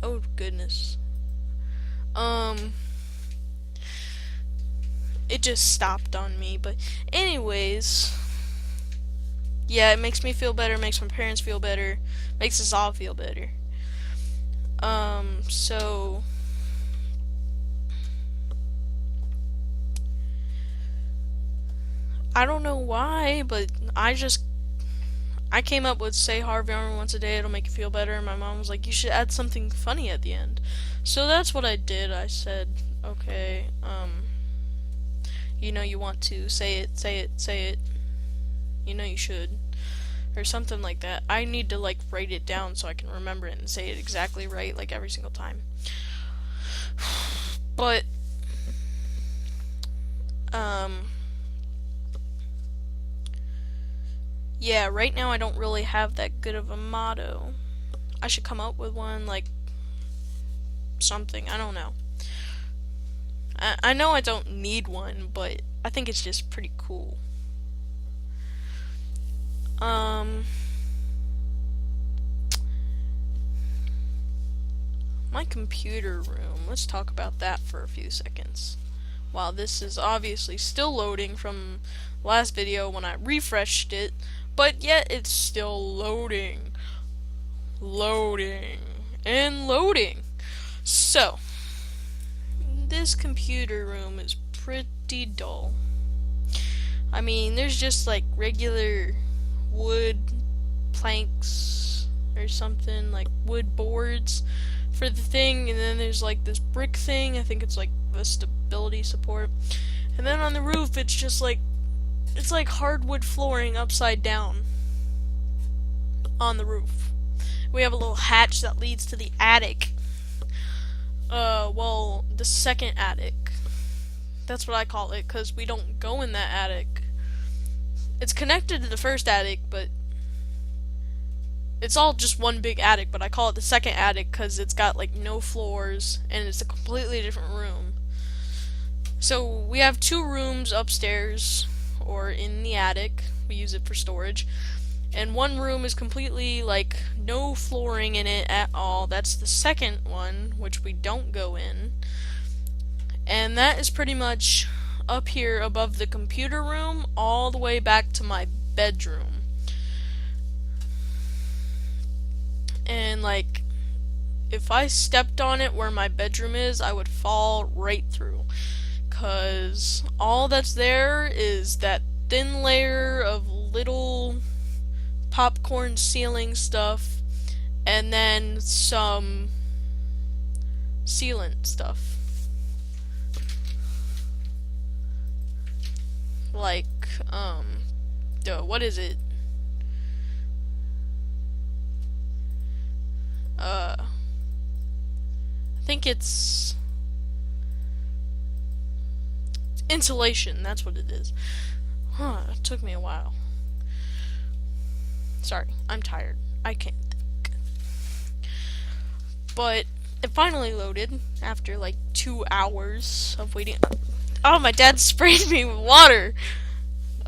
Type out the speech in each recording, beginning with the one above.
Oh goodness. It just stopped on me, but anyways, yeah, it makes me feel better, makes my parents feel better, makes us all feel better. So I don't know why, but I came up with say HarveyArmor once a day, it'll make you feel better, and my mom was like, you should add something funny at the end. So that's what I did. I said, okay, you want to say it, say it, say it. You should. Or something like that. I need to like write it down so I can remember it and say it exactly right, like every single time. But, um, yeah, right now I don't really have that good of a motto. I should come up with one, like, something. I don't know. I know I don't need one, but I think it's just pretty cool. Um, my computer room. Let's talk about that for a few seconds. While this is obviously still loading from last video when I refreshed it, but yet it's still loading. Loading. And loading. So, this computer room is pretty dull. I mean, there's just like regular wood planks or something, like wood boards for the thing, and then there's like this brick thing. I think it's like the stability support. And then on the roof, it's just like it's like hardwood flooring upside down on the roof. We have a little hatch that leads to the attic. Well, the second attic. That's what I call it, because we don't go in that attic. It's connected to the first attic, but it's all just one big attic, but I call it the second attic because it's got like no floors and it's a completely different room. So we have two rooms upstairs or in the attic. We use it for storage. And one room is completely like no flooring in it at all. That's the second one, which we don't go in. And that is pretty much up here above the computer room all the way back to my bedroom. And like if I stepped on it where my bedroom is, I would fall right through. 'Cause all that's there is that thin layer of little popcorn ceiling stuff and then some sealant stuff. Like, what is it? I think it's insulation, that's what it is. It took me a while. Sorry, I'm tired. I can't think. But it finally loaded after like 2 hours of waiting. Oh, my dad sprayed me with water.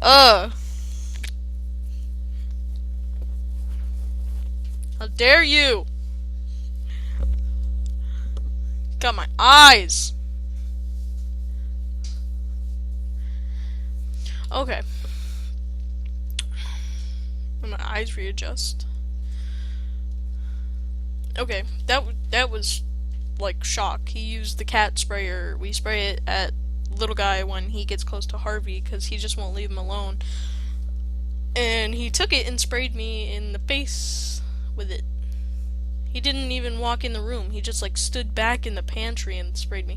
How dare you? Got my eyes. Okay. My eyes readjust. Okay, that was like shock. He used the cat sprayer. We spray it at little guy when he gets close to Harvey because he just won't leave him alone. And he took it and sprayed me in the face with it. He didn't even walk in the room. He just like stood back in the pantry and sprayed me.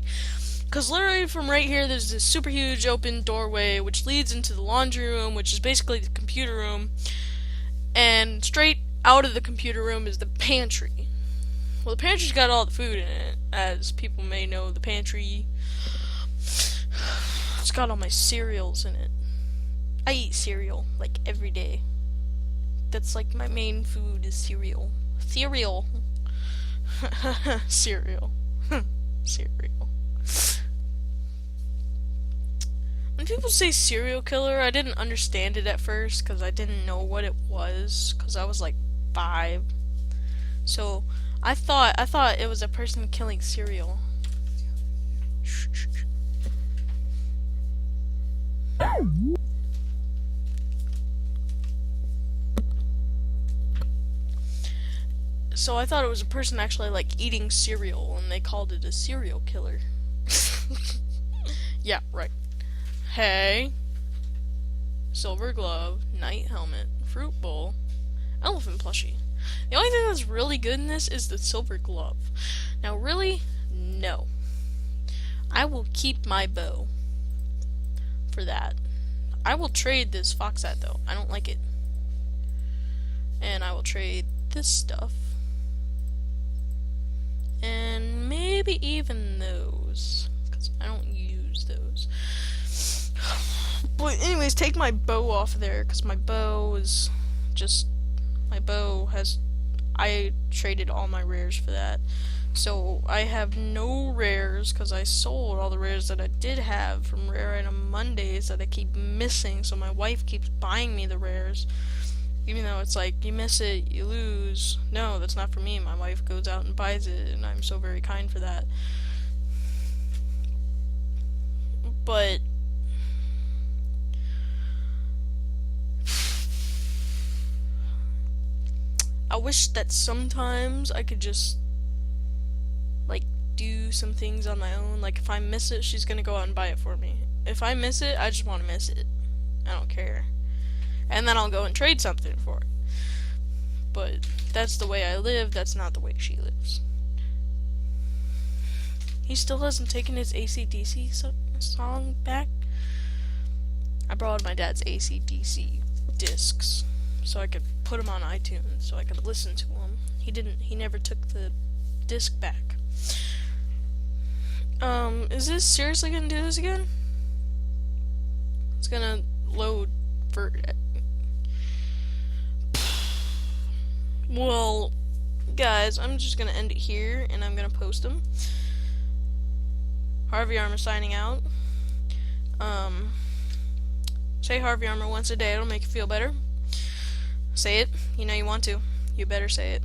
Because literally from right here, there's this super huge open doorway which leads into the laundry room, which is basically the computer room. And straight out of the computer room is the pantry. Well, the pantry's got all the food in it. As people may know, the pantry, it's got all my cereals in it. I eat cereal, like, every day. That's like my main food is cereal. Cereal. Cereal. Cereal. When people say serial killer, I didn't understand it at first because I didn't know what it was because I was like 5. So I thought it was a person killing cereal. Shh, shh, shh. So I thought it was a person actually like eating cereal, and they called it a serial killer. Yeah, right. Hey, silver glove, night helmet, fruit bowl, elephant plushie. The only thing that's really good in this is the silver glove. Now, really, no. I will keep my bow for that. I will trade this fox hat though. I don't like it. And I will trade this stuff. And maybe even those, because I don't use those. But anyways, take my bow off of there, because my bow is just, I traded all my rares for that. So I have no rares, because I sold all the rares that I did have from Rare Item Mondays that I keep missing, so my wife keeps buying me the rares. Even though it's like, you miss it, you lose. No, that's not for me. My wife goes out and buys it, and I'm so very kind for that. But I wish that sometimes I could just, like, do some things on my own. Like, if I miss it, she's gonna go out and buy it for me. If I miss it, I just want to miss it. I don't care. And then I'll go and trade something for it. But that's the way I live, that's not the way she lives. He still hasn't taken his AC/DC song back. I borrowed my dad's AC/DC discs so I could put them on iTunes so I could listen to them. He never took the disc back. Is this seriously gonna do this again? It's gonna load for... Well, guys, I'm just gonna end it here, and I'm gonna post them. HarveyArmor signing out. Say HarveyArmor once a day, it'll make you feel better. Say it. You know you want to. You better say it.